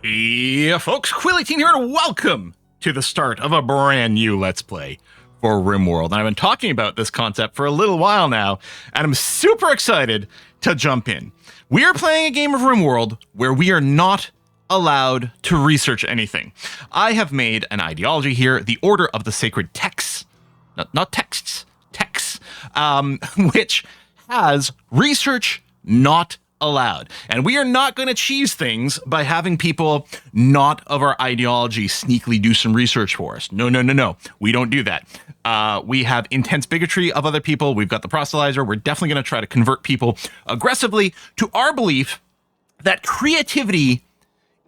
Yeah, folks, Quilly18 here, and welcome to the start of a brand new Let's Play for RimWorld. And I've been talking about this concept for a little while now, and I'm super excited to jump in. We are playing a game of RimWorld where we are not allowed to research anything. I have made an ideology here, the Order of the Sacred Texts, not texts, texts, which has research not allowed. And we are not going to cheese things by having people not of our ideology sneakily do some research for us. No. We don't do that. We have intense bigotry of other people. We've got the proselytizer. We're definitely going to try to convert people aggressively to our belief that creativity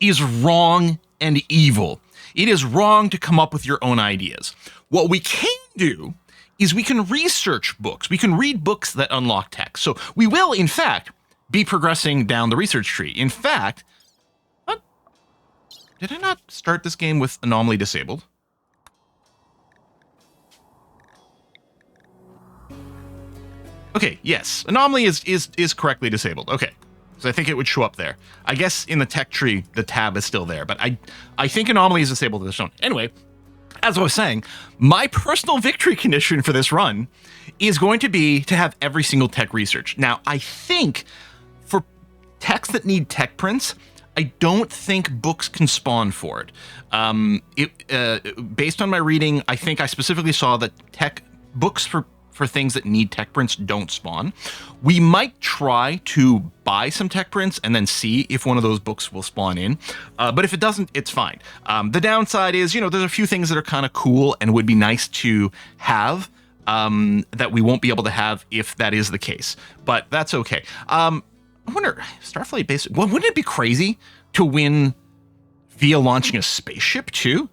is wrong and evil. It is wrong to come up with your own ideas. What we can do is we can research books. We can read books that unlock text. So we will, in fact, be progressing down the research tree. In fact, what? Did I not start this game with anomaly disabled? Okay, yes, anomaly is correctly disabled. Okay, so I think it would show up there. I guess in the tech tree, the tab is still there, but I think anomaly is disabled at this zone. Anyway, as I was saying, my personal victory condition for this run is going to be to have every single tech research. Now, I think for techs that need tech prints, I don't think books can spawn for it. Based on my reading, I think I specifically saw that tech books for things that need tech prints don't spawn. We might try to buy some tech prints and then see if one of those books will spawn in. But if it doesn't, it's fine. The downside is, there's a few things that are kind of cool and would be nice to have that we won't be able to have if that is the case. But that's okay. I wonder, Starflight base, wouldn't it be crazy to win via launching a spaceship too?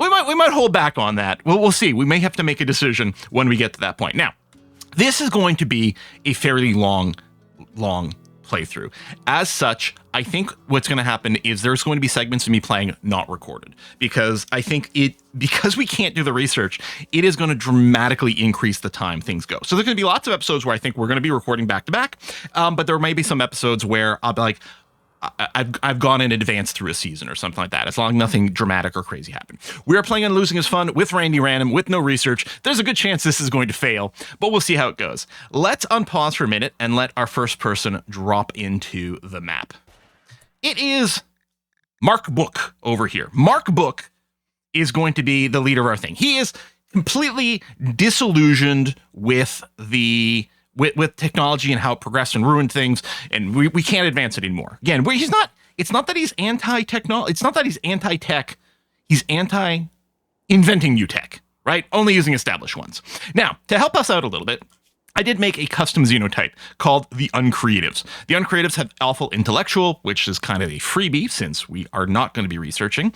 We might hold back on that. We'll see. We may have to make a decision when we get to that point. Now, this is going to be a fairly long playthrough. As such, I think what's going to happen is there's going to be segments of me playing not recorded, because I think because we can't do the research, it is going to dramatically increase the time things go. So there's going to be lots of episodes where I think we're going to be recording back to back, but there may be some episodes where I'll be like, I've gone in advance through a season or something like that, as long as nothing dramatic or crazy happened. We are playing on Losing is Fun with Randy Random, with no research. There's a good chance this is going to fail, but we'll see how it goes. Let's unpause for a minute and let our first person drop into the map. It is Mark Book over here. Mark Book is going to be the leader of our thing. He is completely disillusioned with with technology and how it progressed and ruined things, and we can't advance it anymore. Again, it's not that he's anti-technology, it's not that he's anti-tech, he's anti-inventing new tech, right? Only using established ones. Now, to help us out a little bit, I did make a custom xenotype called the Uncreatives. The Uncreatives have Alpha Intellectual, which is kind of a freebie since we are not going to be researching.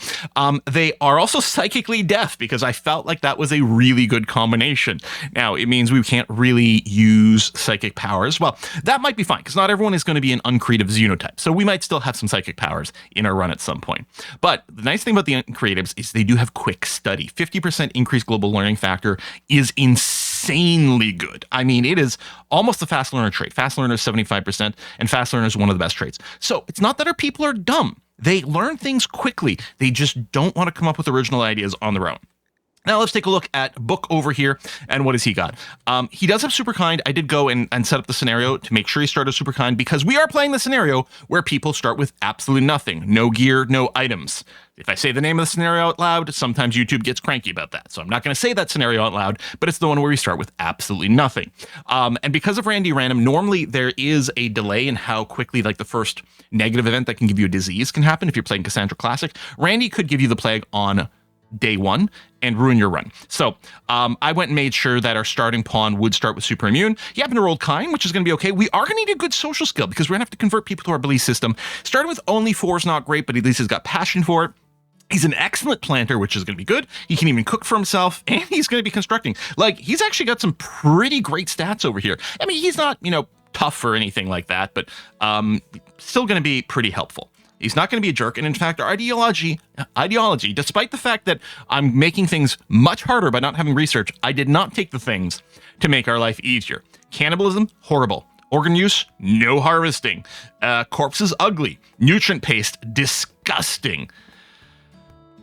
They are also psychically deaf, because I felt like that was a really good combination. Now, it means we can't really use psychic powers. Well, that might be fine, because not everyone is going to be an Uncreative xenotype. So we might still have some psychic powers in our run at some point. But the nice thing about the Uncreatives is they do have quick study. 50% increased global learning factor is insanely good. I mean, it is almost a fast learner trait. Fast learner is 75%, and fast learner is one of the best traits. So it's not that our people are dumb. They learn things quickly. They just don't want to come up with original ideas on their own. Now let's take a look at Book over here, and what has he got? He does have Super Kind. I did go and set up the scenario to make sure he started Super Kind, because we are playing the scenario where people start with absolutely nothing. No gear, no items. If I say the name of the scenario out loud, sometimes YouTube gets cranky about that. So I'm not going to say that scenario out loud, but it's the one where we start with absolutely nothing. And because of Randy Random, normally there is a delay in how quickly like the first negative event that can give you a disease can happen if you're playing Cassandra Classic. Randy could give you the plague on day one and ruin your run. So I went and made sure that our starting pawn would start with super immune. He happened to roll kind, which is going to be okay. We are going to need a good social skill, because we're going to have to convert people to our belief system. Starting with only 4 is not great, but at least he's got passion for it. He's an excellent planter, which is going to be good. He can even cook for himself, and he's going to be constructing. Like, he's actually got some pretty great stats over here. I mean, he's not, tough or anything like that, but still going to be pretty helpful. He's not going to be a jerk. And in fact, our ideology, despite the fact that I'm making things much harder by not having research, I did not take the things to make our life easier. Cannibalism, horrible. Organ use, no harvesting. Corpses, ugly. Nutrient paste, disgusting. disgusting.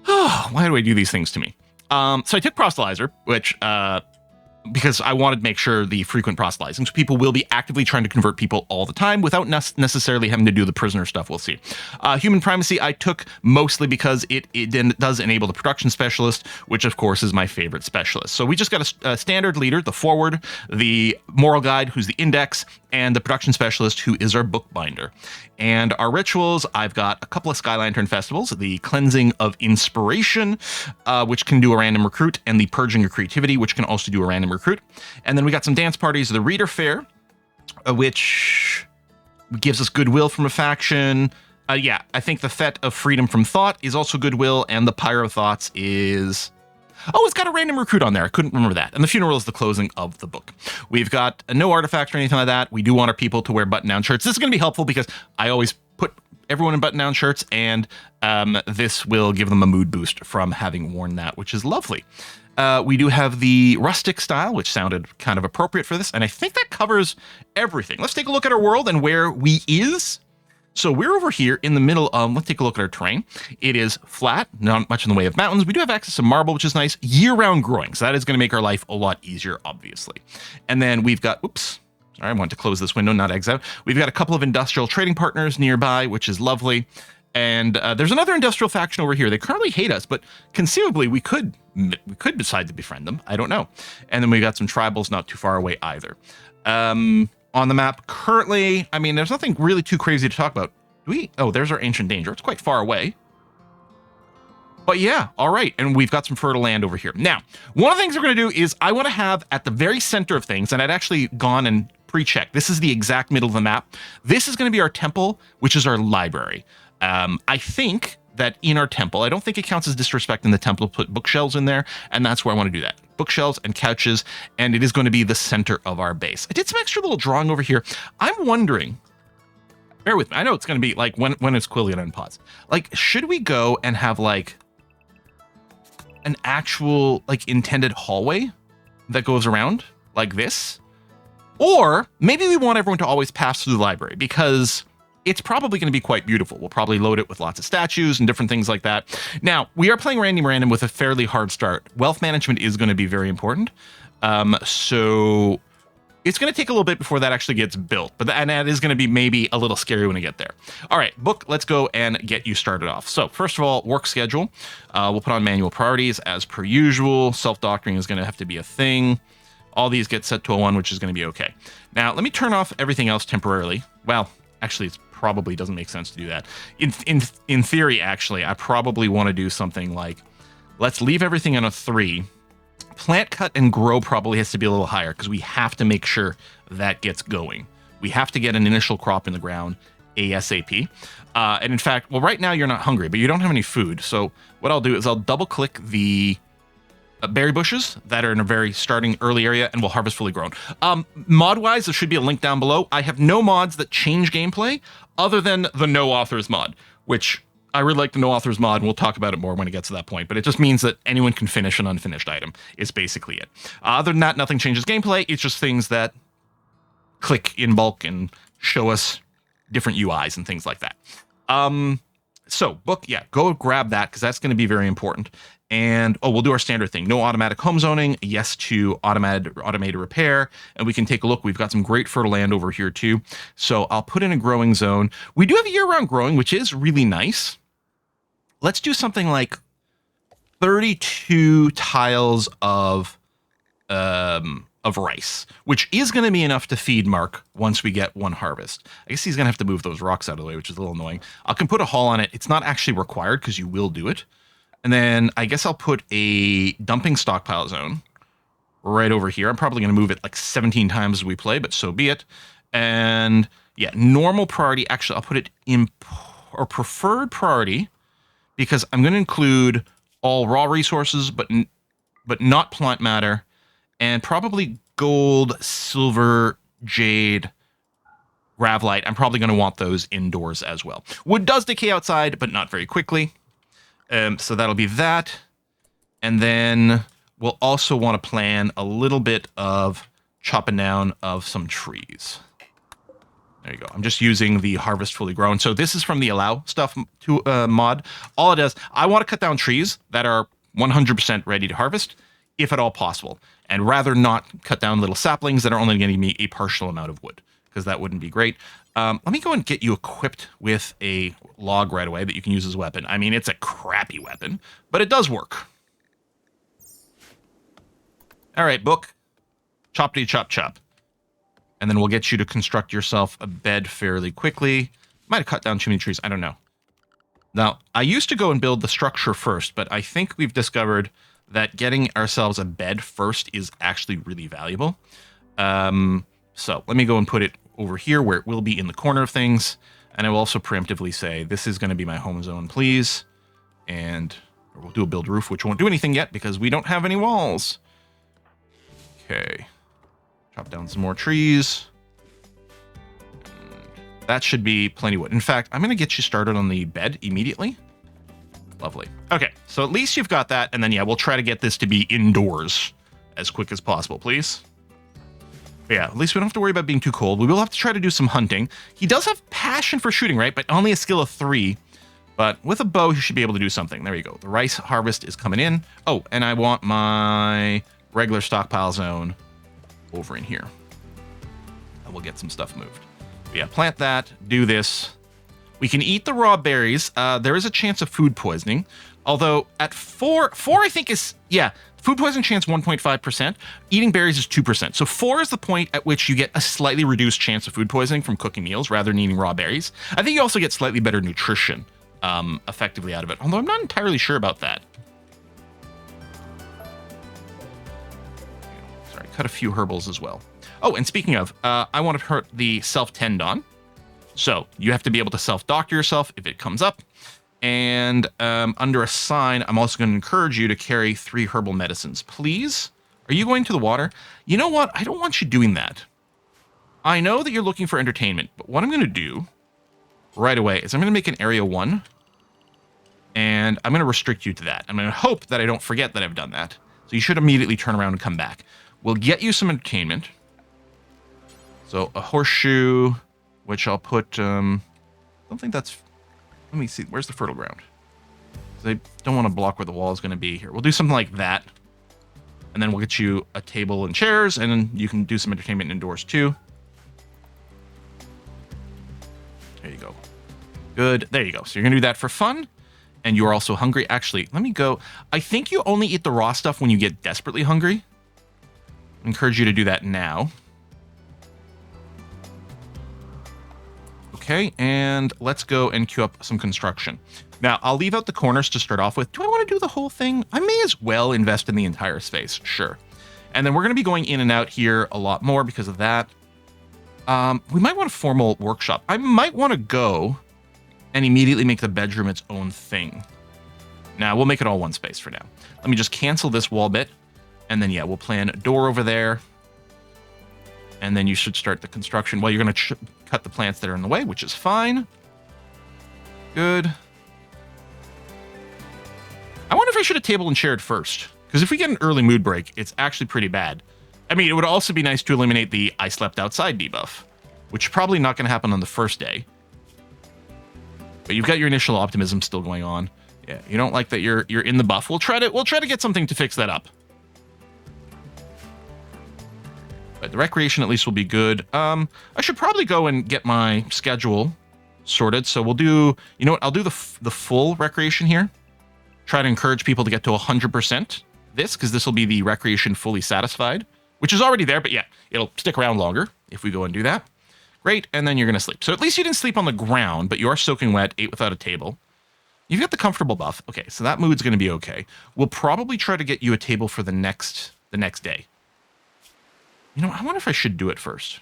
Why do I do these things to me? So I took proselytizer, which because I wanted to make sure the frequent proselytizing, so people will be actively trying to convert people all the time without necessarily having to do the prisoner stuff. We'll see. Human primacy I took mostly because it does enable the production specialist, which of course is my favorite specialist. So we just got a standard leader, the forward, the moral guide, who's the index, and the production specialist, who is our bookbinder. And our rituals, I've got a couple of Sky Lantern festivals, the Cleansing of Inspiration, which can do a random recruit, and the Purging of Creativity, which can also do a random recruit. And then we got some dance parties, the Reader Fair, which gives us goodwill from a faction. Yeah, I think the Fete of Freedom from Thought is also goodwill, and the Pyre of Thoughts is... Oh, it's got a random recruit on there. I couldn't remember that. And the funeral is the closing of the book. We've got no artifacts or anything like that. We do want our people to wear button-down shirts. This is going to be helpful because I always put everyone in button-down shirts, and this will give them a mood boost from having worn that, which is lovely. We do have the rustic style, which sounded kind of appropriate for this, and I think that covers everything. Let's take a look at our world and where we is. So we're over here in the middle of, let's take a look at our terrain. It is flat, not much in the way of mountains. We do have access to marble, which is nice. Year-round growing, so that is going to make our life a lot easier, obviously. And then we've got, oops, sorry, I want to close this window, not exit out. We've got a couple of industrial trading partners nearby, which is lovely. And there's another industrial faction over here. They currently hate us, but conceivably we could decide to befriend them. I don't know. And then we got some tribals not too far away either. On the map currently, I mean, there's nothing really too crazy to talk about. Oh, there's our ancient danger. It's quite far away. But yeah, all right. And we've got some fertile land over here. Now, one of the things we're going to do is I want to have at the very center of things, and I'd actually gone and pre-checked. This is the exact middle of the map. This is going to be our temple, which is our library. I think that in our temple, I don't think it counts as disrespect in the temple to put bookshelves in there, and that's where I want to do that. Bookshelves and couches, and it is going to be the center of our base. I did some extra little drawing over here. I'm wondering, bear with me, I know it's going to be like when it's Quilly and unpause. Like, should we go and have like an actual like intended hallway that goes around like this? Or maybe we want everyone to always pass through the library because it's probably going to be quite beautiful. We'll probably load it with lots of statues and different things like that. Now, we are playing random with a fairly hard start. Wealth management is going to be very important. So it's going to take a little bit before that actually gets built. And that is going to be maybe a little scary when we get there. All right, book, let's go and get you started off. So first of all, work schedule. We'll put on manual priorities as per usual. Self-doctoring is going to have to be a thing. All these get set to a 1, which is going to be okay. Now, let me turn off everything else temporarily. Well, actually, it's probably doesn't make sense to do that. In theory, actually, I probably want to do something like, let's leave everything on a 3. Plant cut and grow probably has to be a little higher because we have to make sure that gets going. We have to get an initial crop in the ground ASAP. And in fact, well, right now you're not hungry, but you don't have any food. So what I'll do is I'll double click the berry bushes that are in a very starting early area, and we'll harvest fully grown. Mod-wise, there should be a link down below. I have no mods that change gameplay other than the no authors mod, which I really like the no authors mod, and we'll talk about it more when it gets to that point, but it just means that anyone can finish an unfinished item is basically it. Other than that, nothing changes gameplay. It's just things that click in bulk and show us different UIs and things like that. So book, yeah, go grab that because that's going to be very important. And, oh, we'll do our standard thing. No automatic home zoning. Yes to automated repair. And we can take a look. We've got some great fertile land over here, too. So I'll put in a growing zone. We do have a year-round growing, which is really nice. Let's do something like 32 tiles of rice, which is going to be enough to feed Mark once we get 1 harvest. I guess he's going to have to move those rocks out of the way, which is a little annoying. I can put a haul on it. It's not actually required because you will do it. And then I guess I'll put a dumping stockpile zone right over here. I'm probably going to move it like 17 times as we play, but so be it. And yeah, normal priority. Actually, I'll put it in or preferred priority because I'm going to include all raw resources, but not plant matter, and probably gold, silver, jade, gravlite. I'm probably going to want those indoors as well. Wood does decay outside, but not very quickly. So that'll be that. And then we'll also want to plan a little bit of chopping down of some trees. There you go. I'm just using the harvest fully grown. So this is from the allow stuff to mod. All it does, I want to cut down trees that are 100% ready to harvest, if at all possible, and rather not cut down little saplings that are only getting me a partial amount of wood, because that wouldn't be great. Let me go and get you equipped with a log right away that you can use as a weapon. I mean, it's a crappy weapon, but it does work. All right, book. Choppity chop chop. And then we'll get you to construct yourself a bed fairly quickly. Might have cut down too many trees. I don't know. Now, I used to go and build the structure first, but I think we've discovered that getting ourselves a bed first is actually really valuable. So let me go and put it over here where it will be in the corner of things. And I will also preemptively say, this is going to be my home zone, please. And we'll do a build roof, which won't do anything yet because we don't have any walls. Okay. Chop down some more trees. That should be plenty of wood. In fact, I'm going to get you started on the bed immediately. Lovely. Okay, so at least you've got that. And then, yeah, we'll try to get this to be indoors as quick as possible, please. But yeah, at least we don't have to worry about being too cold. We will have to try to do some hunting. He does have passion for shooting, right? But only a skill of 3. But with a bow, he should be able to do something. There you go. The rice harvest is coming in. Oh, and I want my regular stockpile zone over in here. And we'll get some stuff moved. But yeah, plant that, do this. We can eat the raw berries. There is a chance of food poisoning. Although at 4 I think is, yeah, food poisoning chance 1.5%. Eating berries is 2%. So 4 is the point at which you get a slightly reduced chance of food poisoning from cooking meals rather than eating raw berries. I think you also get slightly better nutrition effectively out of it. Although I'm not entirely sure about that. Cut a few herbals as well. Oh, and speaking of, I want to hurt the self-tend on. So you have to be able to self-doctor yourself if it comes up. And under assign, I'm also going to encourage you to carry 3 herbal medicines. Please? Are you going to the water? You know what? I don't want you doing that. I know that you're looking for entertainment, but what I'm going to do right away is I'm going to make an area 1. And I'm going to restrict you to that. I'm going to hope that I don't forget that I've done that. So you should immediately turn around and come back. We'll get you some entertainment. So a horseshoe, which I'll put, I don't think that's, let me see, where's the fertile ground? I don't want to block where the wall is going to be here. We'll do something like that. And then we'll get you a table and chairs, and then you can do some entertainment indoors too. There you go. Good, there you go. So you're going to do that for fun. And you're also hungry. Actually, let me go. I think you only eat the raw stuff when you get desperately hungry. I encourage you to do that now. Okay, and let's go and queue up some construction. Now, I'll leave out the corners to start off with. Do I want to do the whole thing? I may as well invest in the entire space. Sure. And then we're going to be going in and out here a lot more because of that. We might want a formal workshop. I might want to go and immediately make the bedroom its own thing. Now, we'll make it all one space for now. Let me just cancel this wall bit. And then, yeah, we'll plan a door over there. And then you should start the construction. Well, you're going to cut the plants that are in the way, which is fine. Good. I wonder if I should have table and chaired first. Because if we get an early mood break, it's actually pretty bad. I mean, it would also be nice to eliminate the I slept outside debuff, which is probably not going to happen on the first day. But you've got your initial optimism still going on. Yeah, you don't like that you're in the buff. We'll try to get something to fix that up. But the recreation at least will be good. I should probably go and get my schedule sorted. So we'll do, you know what? I'll do the full recreation here. Try to encourage people to get to 100% this, because this will be the recreation fully satisfied, which is already there. But yeah, it'll stick around longer if we go and do that. Great. And then you're going to sleep. So at least you didn't sleep on the ground, but you are soaking wet, ate without a table. You've got the comfortable buff. Okay, so that mood's going to be okay. We'll probably try to get you a table for the next day. You know, I wonder if I should do it first.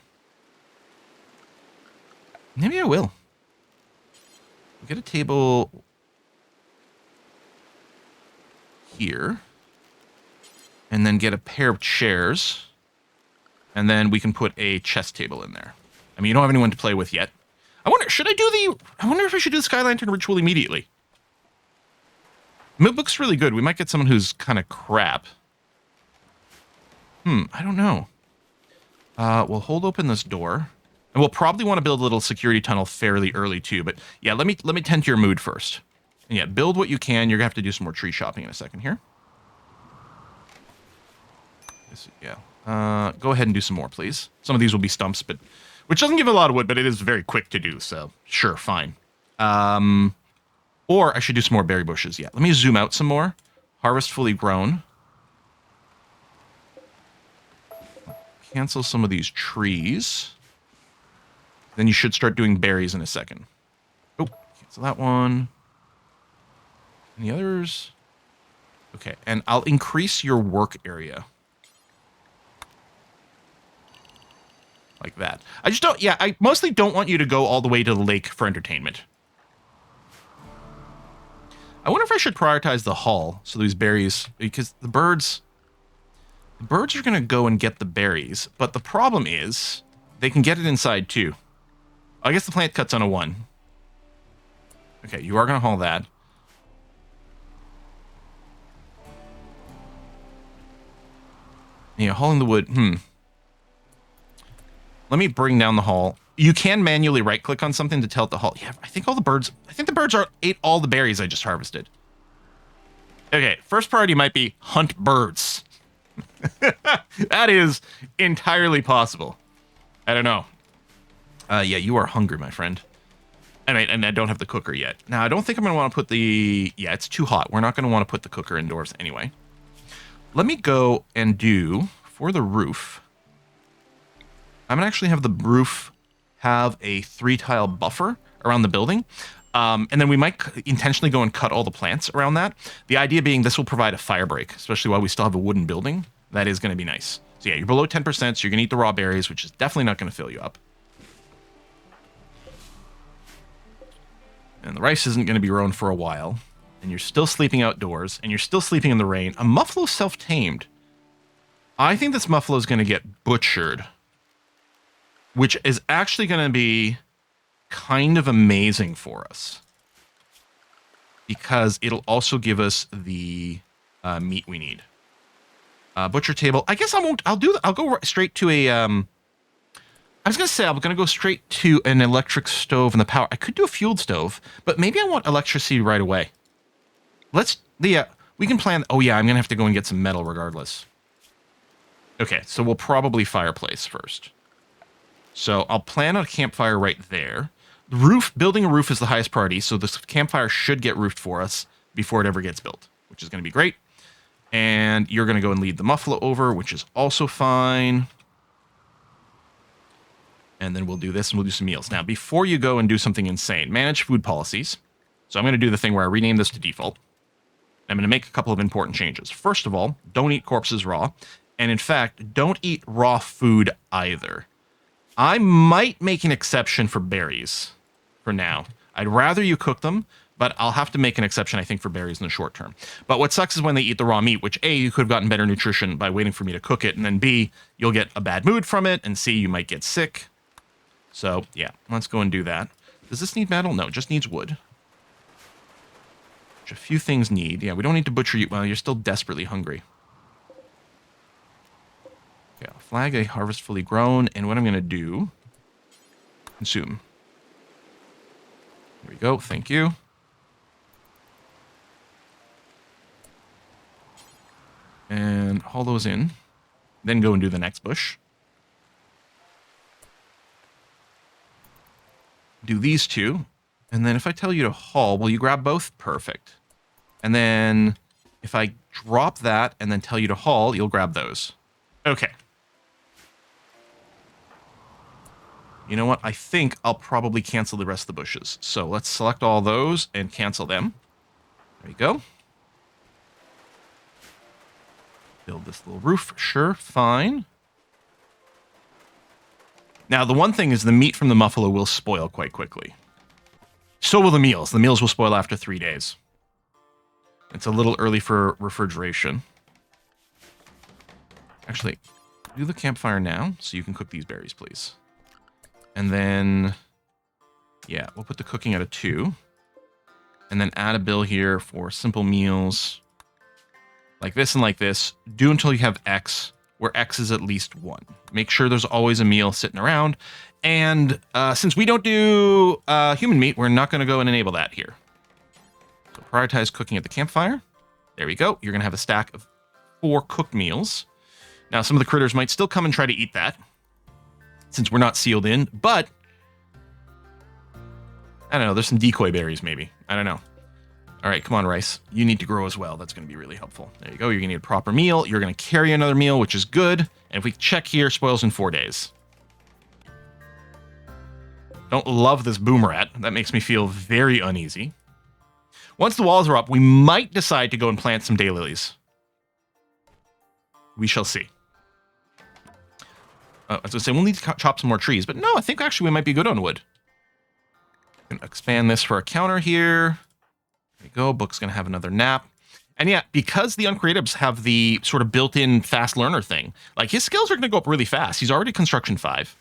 Maybe I will. We'll get a table here. And then get a pair of chairs. And then we can put a chess table in there. I mean, you don't have anyone to play with yet. I wonder if I should do the Sky Lantern ritual immediately. Mood book's really good. We might get someone who's kind of crap. I don't know. We'll hold open this door. And we'll probably want to build a little security tunnel fairly early too. But yeah, let me tend to your mood first. And yeah, build what you can. You're gonna have to do some more tree shopping in a second here. Yeah. Go ahead and do some more, please. Some of these will be stumps, but which doesn't give a lot of wood, but it is very quick to do. So sure, fine. Or I should do some more berry bushes. Yeah, let me zoom out some more. Harvest fully grown. Cancel some of these trees. Then you should start doing berries in a second. Oh, cancel that one. Any others? Okay, and I'll increase your work area. Like that. I just don't, yeah, I mostly don't want you to go all the way to the lake for entertainment. I wonder if I should prioritize the hall, so these berries, because the birds are going to go and get the berries, but the problem is they can get it inside too. I guess the plant cut's on a 1. Okay, you are going to haul that. Yeah, hauling the wood. Let me bring down the haul. You can manually right-click on something to tell it to haul. Yeah, I think the birds ate all the berries I just harvested. Okay, first priority might be hunt birds. That is entirely possible. I don't know. Yeah, you are hungry, my friend. And I don't have the cooker yet. Now, I don't think I'm going to want to put the... Yeah, it's too hot. We're not going to want to put the cooker indoors anyway. Let me go and do, for the roof... I'm going to actually have the roof have a 3-tile buffer around the building. And then we might intentionally go and cut all the plants around that. The idea being this will provide a fire break, especially while we still have a wooden building. That is going to be nice. So yeah, you're below 10%, so you're going to eat the raw berries, which is definitely not going to fill you up. And the rice isn't going to be grown for a while. And you're still sleeping outdoors, and you're still sleeping in the rain. A muffalo self-tamed. I think this muffalo is going to get butchered, which is actually going to be kind of amazing for us, because it'll also give us the meat we need. Butcher table. I guess I won't. I'll go straight to a. I was gonna say I'm gonna go straight to an electric stove and the power. I could do a fueled stove, but maybe I want electricity right away. We can plan. Oh yeah, I'm gonna have to go and get some metal regardless. Okay, so we'll probably fireplace first. So I'll plan on a campfire right there. The building a roof is the highest priority, so this campfire should get roofed for us before it ever gets built, which is going to be great. And you're going to go and lead the muffalo over, which is also fine. And then we'll do this, and we'll do some meals. Now, before you go and do something insane, manage food policies. So I'm going to do the thing where I rename this to default. I'm going to make a couple of important changes. First of all, don't eat corpses raw. And in fact, don't eat raw food either. I might make an exception for berries for now. I'd rather you cook them, but I'll have to make an exception, I think, for berries in the short term. But what sucks is when they eat the raw meat, which A, you could have gotten better nutrition by waiting for me to cook it, and then B, you'll get a bad mood from it, and C, you might get sick. So, yeah, let's go and do that. Does this need metal? No, it just needs wood. Which a few things need. Yeah, we don't need to butcher you. Well, you're still desperately hungry. Okay, I'll flag a harvest fully grown, and what I'm going to do... Consume. Here we go, thank you. And haul those in. Then go and do the next bush. Do these two. And then if I tell you to haul, will you grab both? Perfect. And then if I drop that and then tell you to haul, you'll grab those. Okay. You know what? I think I'll probably cancel the rest of the bushes. So let's select all those and cancel them. There you go. Build this little roof. Sure, fine. Now, the one thing is the meat from the muffalo will spoil quite quickly. So will the meals. The meals will spoil after 3 days. It's a little early for refrigeration. Actually, do the campfire now so you can cook these berries, please. And then, yeah, we'll put the cooking at a 2. And then add a bill here for simple meals. Like this and like this. Do until you have X. where X is at least 1. Make sure there's always a meal sitting around. And since we don't do human meat, we're not going to go and enable that here. So prioritize cooking at the campfire. There we go. You're going to have a stack of 4 cooked meals. Now, some of the critters might still come and try to eat that, since we're not sealed in, but I don't know. There's some decoy berries, maybe. I don't know. All right, come on, rice. You need to grow as well. That's going to be really helpful. There you go. You're going to need a proper meal. You're going to carry another meal, which is good. And if we check here, spoils in 4 days. Don't love this boomerang. That makes me feel very uneasy. Once the walls are up, we might decide to go and plant some daylilies. We shall see. I was going to say, we'll need to chop some more trees. But no, I think actually we might be good on wood. Going to expand this for a counter here. There we go. Book's going to have another nap. And yeah, because the uncreatives have the sort of built-in fast learner thing, like his skills are going to go up really fast. He's already construction 5.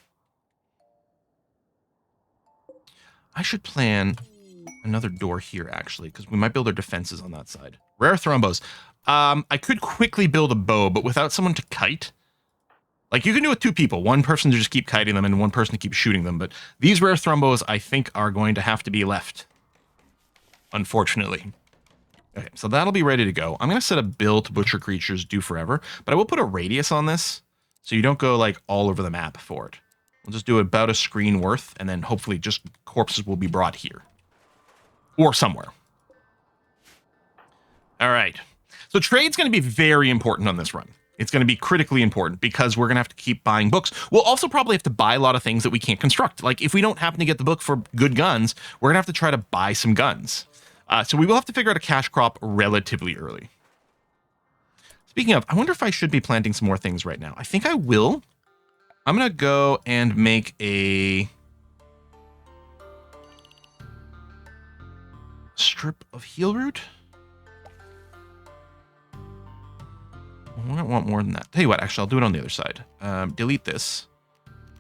I should plan another door here, actually, because we might build our defenses on that side. Rare thrombos. I could quickly build a bow, but without someone to kite. Like, you can do it with 2 people. One person to just keep kiting them and one person to keep shooting them. But these rare thrombos, I think, are going to have to be left. Unfortunately. Okay, so that'll be ready to go. I'm going to set a bill to butcher creatures, do forever. But I will put a radius on this, so you don't go, like, all over the map for it. We'll just do about a screen worth, and then hopefully just corpses will be brought here. Or somewhere. All right. So trade's going to be very important on this run. It's going to be critically important because we're going to have to keep buying books. We'll also probably have to buy a lot of things that we can't construct. Like, if we don't happen to get the book for good guns, we're going to have to try to buy some guns. So we will have to figure out a cash crop relatively early. Speaking of, I wonder if I should be planting some more things right now. I think I will. I'm going to go and make a strip of heel root. I don't want more than that. Tell you what, actually, I'll do it on the other side. Delete this.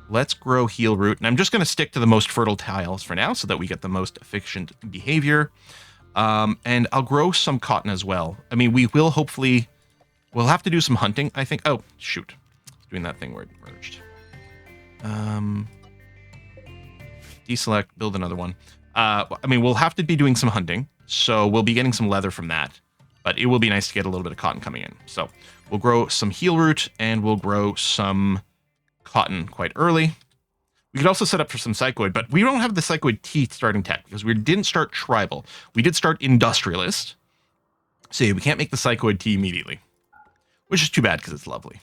Let's grow heel root. And I'm just going to stick to the most fertile tiles for now so that we get the most efficient behavior. And I'll grow some cotton as well. I mean, we will hopefully... We'll have to do some hunting, I think. Oh, shoot. It's doing that thing where it merged. Deselect, build another one. I mean, we'll have to be doing some hunting. So we'll be getting some leather from that. But it will be nice to get a little bit of cotton coming in. So we'll grow some heel root and we'll grow some cotton quite early. We could also set up for some psychoid, but we don't have the psychoid teeth starting tech because we didn't start tribal. We did start industrialist. So yeah, we can't make the psychoid tea immediately, which is too bad because it's lovely.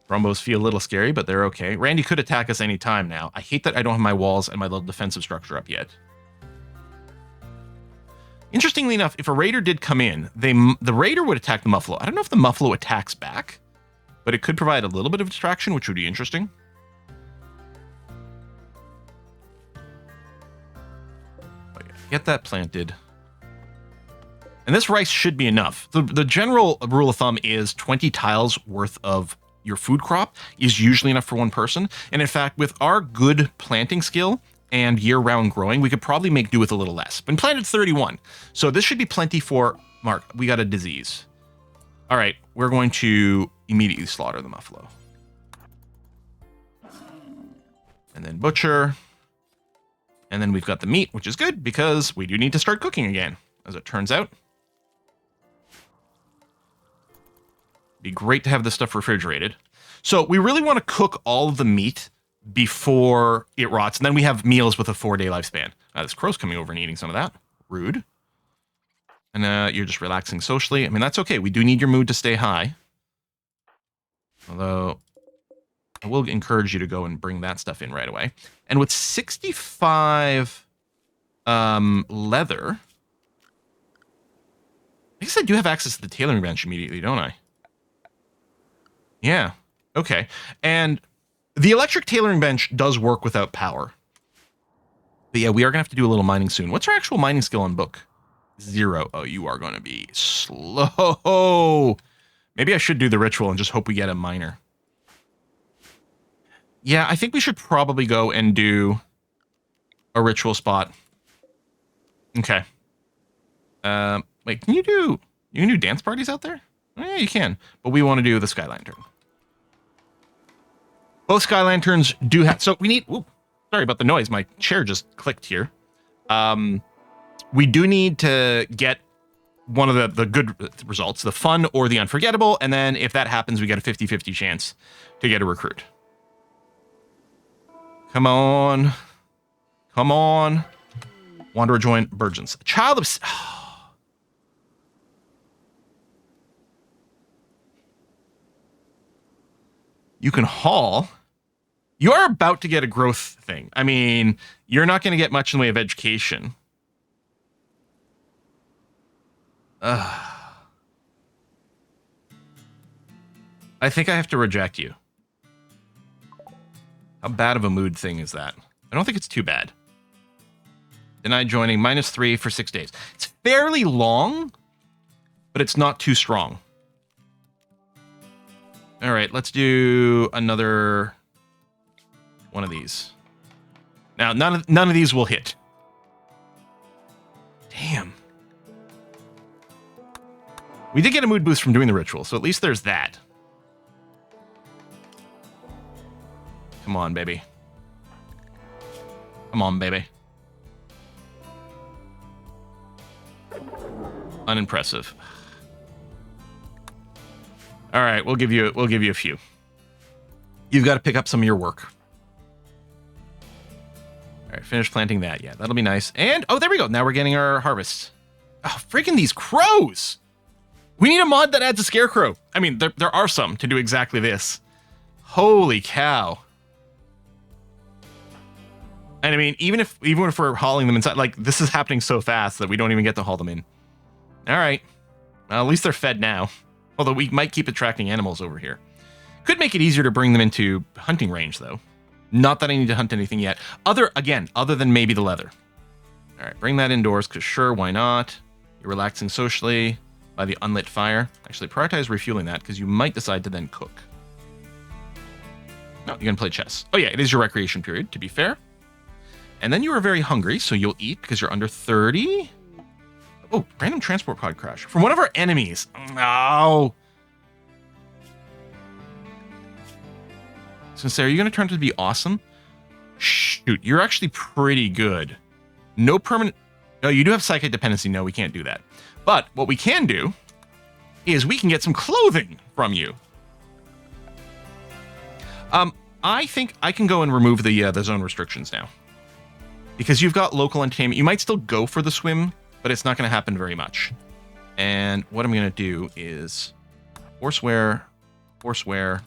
Thrombos feel a little scary, but they're okay. Randy could attack us any time now. I hate that I don't have my walls and my little defensive structure up yet. Interestingly enough, if a raider did come in, the raider would attack the muffalo. I don't know if the muffalo attacks back, but it could provide a little bit of distraction, which would be interesting. Oh, yeah. Get that planted. And this rice should be enough. The general rule of thumb is 20 tiles worth of your food crop is usually enough for one person. And in fact, with our good planting skill and year-round growing, we could probably make do with a little less. Been planted 31. So this should be plenty for... Mark, we got a disease. All right, we're going to immediately slaughter the muffalo. And then butcher. And then we've got the meat, which is good because we do need to start cooking again, as it turns out. Be great to have this stuff refrigerated. So we really want to cook all of the meat before it rots. And then we have meals with a 4-day lifespan. This crow's coming over and eating some of that. Rude. And you're just relaxing socially. I mean, that's okay. We do need your mood to stay high. Although, I will encourage you to go and bring that stuff in right away. And with 65 leather, I guess I do have access to the tailoring bench immediately, don't I? Yeah. Okay. And the electric tailoring bench does work without power. But yeah, we are going to have to do a little mining soon. What's our actual mining skill on book? 0. Oh, you are going to be slow. Maybe I should do the ritual and just hope we get a miner. Yeah, I think we should probably go and do a ritual spot. Okay. Wait, can you do... You can do dance parties out there? Oh, yeah, you can. But we want to do the Sky Lantern. Both Sky Lanterns do have... So we need... Ooh, sorry about the noise. My chair just clicked here. We do need to get one of the good results, the fun or the unforgettable. And then if that happens, we get a 50-50 chance to get a recruit. Come on. Come on. Wanderer join Burgeons. Child of... You can haul. You are about to get a growth thing. I mean, you're not going to get much in the way of education. I think I have to reject you. How bad of a mood thing is that? I don't think it's too bad. Deny joining, -3 for 6 days. It's fairly long, but it's not too strong. All right, let's do another one of these. Now, none of these will hit. Damn. We did get a mood boost from doing the ritual, so at least there's that. Come on, baby. Come on, baby. Unimpressive. All right, we'll give you a few. You've got to pick up some of your work. All right, finish planting that. Yeah, that'll be nice. And oh, there we go. Now we're getting our harvests. Oh, freaking these crows! We need a mod that adds a scarecrow. I mean, there are some to do exactly this. Holy cow! And I mean, even if we're hauling them inside, like this is happening so fast that we don't even get to haul them in. All right. Well, at least they're fed now. Although we might keep attracting animals over here. Could make it easier to bring them into hunting range, though. Not that I need to hunt anything yet. Other than maybe the leather. All right, bring that indoors, because sure, why not? You're relaxing socially by the unlit fire. Actually, prioritize refueling that, because you might decide to then cook. No, you're going to play chess. Oh yeah, it is your recreation period, to be fair. And then you are very hungry, so you'll eat, because you're under 30. Oh, random transport pod crash. From one of our enemies. No. So, Sarah, are you going to turn to be awesome? Shoot, you're actually pretty good. No permanent... Oh, you do have psychic dependency. No, we can't do that. But what we can do is we can get some clothing from you. I think I can go and remove the zone restrictions now. Because you've got local entertainment. You might still go for the swim, but it's not going to happen very much. And what I'm going to do is force wear. And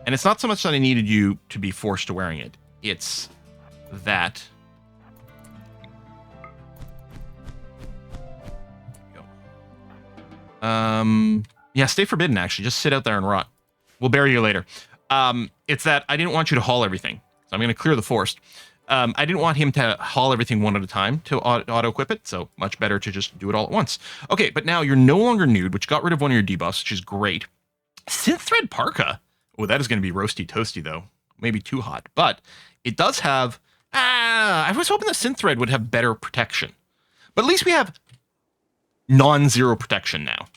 it's not so much that I needed you to be forced to wearing it. It's that. Yeah, stay forbidden, actually. Just sit out there and rot. We'll bury you later. It's that I didn't want you to haul everything. So I'm going to clear the forest. I didn't want him to haul everything one at a time to auto-equip it, so much better to just do it all at once. Okay, but now you're no longer nude, which got rid of one of your debuffs, which is great. Synth Thread Parka. Oh, that is going to be roasty toasty, though. Maybe too hot. But it does have... I was hoping the Synth Thread would have better protection. But at least we have non-zero protection now.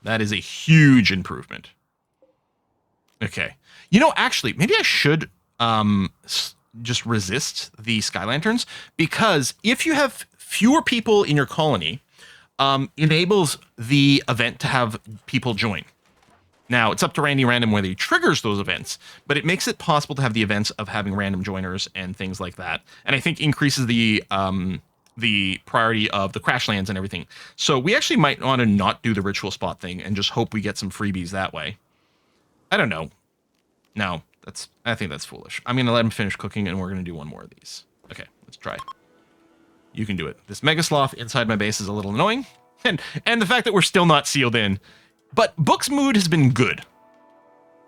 That is a huge improvement. Okay. You know, actually, maybe I should... just resist the Sky Lanterns, because if you have fewer people in your colony, enables the event to have people join. Now, it's up to Randy Random whether he triggers those events, but it makes it possible to have the events of having random joiners and things like that. And I think increases the priority of the crash lands and everything. So we actually might want to not do the ritual spot thing and just hope we get some freebies that way. I don't know. No. I think that's foolish. I'm going to let him finish cooking, and we're going to do one more of these. Okay, let's try. You can do it. This Mega Sloth inside my base is a little annoying, and the fact that we're still not sealed in. But Book's mood has been good,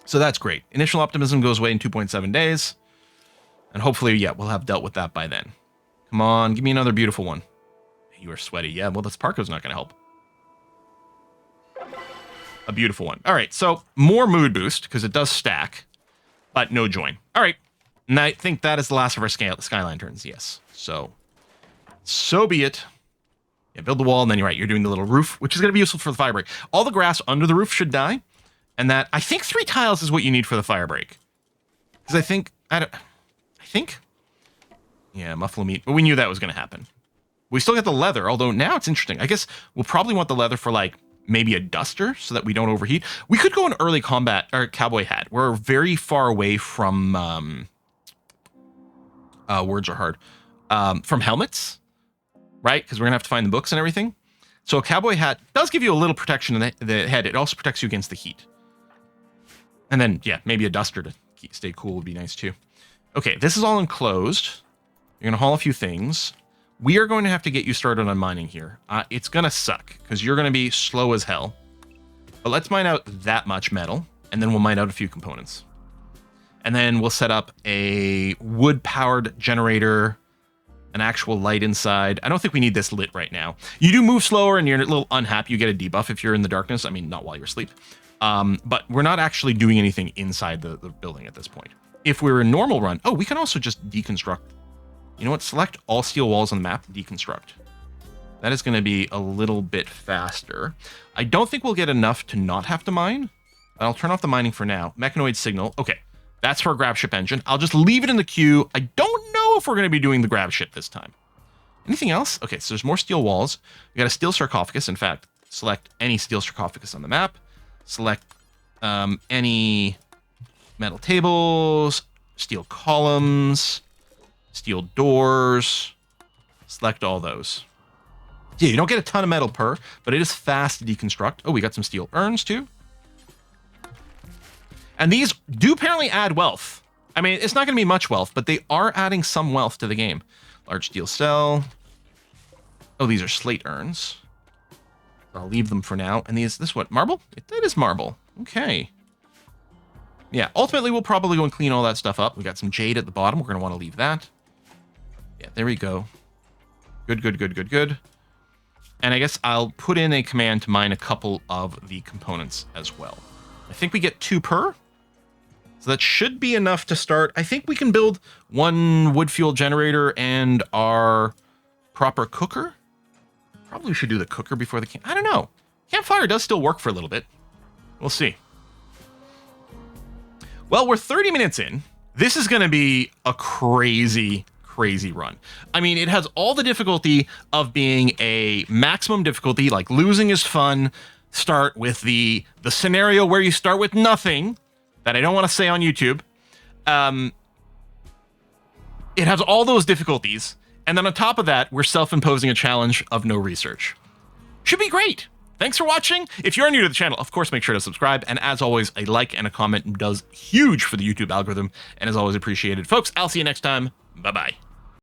so that's great. Initial optimism goes away in 2.7 days, and hopefully, yeah, we'll have dealt with that by then. Come on, give me another beautiful one. You are sweaty. Yeah, well, this Parko's not going to help. A beautiful one. All right, so more mood boost, because it does stack. But no join. All right. And I think that is the last of our Sky Lanterns. Yes. So be it. Yeah, build the wall, and then you're doing the little roof, which is going to be useful for the fire break. All the grass under the roof should die, and that I think 3 tiles is what you need for the fire break. Because I think yeah, muffalo meat, but we knew that was going to happen. We still got the leather, although now it's interesting. I guess we'll probably want the leather for like maybe a duster so that we don't overheat. We could go an early combat or cowboy hat. We're very far away from words are hard. From helmets, right? Because we're gonna have to find the books and everything. So a cowboy hat does give you a little protection in the head. It also protects you against the heat. And then, yeah, maybe a duster to stay cool would be nice too. Okay, this is all enclosed. You're gonna haul a few things. We are going to have to get you started on mining here. It's gonna suck because you're gonna be slow as hell. But let's mine out that much metal, and then we'll mine out a few components. And then we'll set up a wood-powered generator, an actual light inside. I don't think we need this lit right now. You do move slower and you're a little unhappy. You get a debuff if you're in the darkness. I mean, not while you're asleep. But we're not actually doing anything inside the building at this point. If we're in normal run, oh, we can also just deconstruct. You know what? Select all steel walls on the map, deconstruct. That is going to be a little bit faster. I don't think we'll get enough to not have to mine. I'll turn off the mining for now. Mechanoid signal. Okay. That's for a grab ship engine. I'll just leave it in the queue. I don't know if we're going to be doing the grab ship this time. Anything else? Okay, so there's more steel walls. We got a steel sarcophagus. In fact, select any steel sarcophagus on the map. Select any metal tables, steel columns, steel doors. Select all those. Yeah, you don't get a ton of metal per, but it is fast to deconstruct. Oh, we got some steel urns too. And these do apparently add wealth. I mean, it's not going to be much wealth, but they are adding some wealth to the game. Large steel cell. Oh, these are slate urns. I'll leave them for now. And this what, marble? That is marble. Okay. Yeah, ultimately, we'll probably go and clean all that stuff up. We got some jade at the bottom. We're going to want to leave that. Yeah, there we go. Good, good, good, good, good. And I guess I'll put in a command to mine a couple of the components as well. I think we get 2 per. So that should be enough to start. I think we can build 1 wood fuel generator and our proper cooker. Probably should do the cooker before the I don't know. Campfire does still work for a little bit. We'll see. Well, we're 30 minutes in. This is going to be a crazy run. I mean, it has all the difficulty of being a maximum difficulty, like losing is fun. Start with the scenario where you start with nothing that I don't want to say on YouTube. It has all those difficulties. And then on top of that, we're self-imposing a challenge of no research. Should be great. Thanks for watching. If you're new to the channel, of course, make sure to subscribe. And as always, a like and a comment does huge for the YouTube algorithm and is always appreciated. Folks, I'll see you next time. Bye-bye.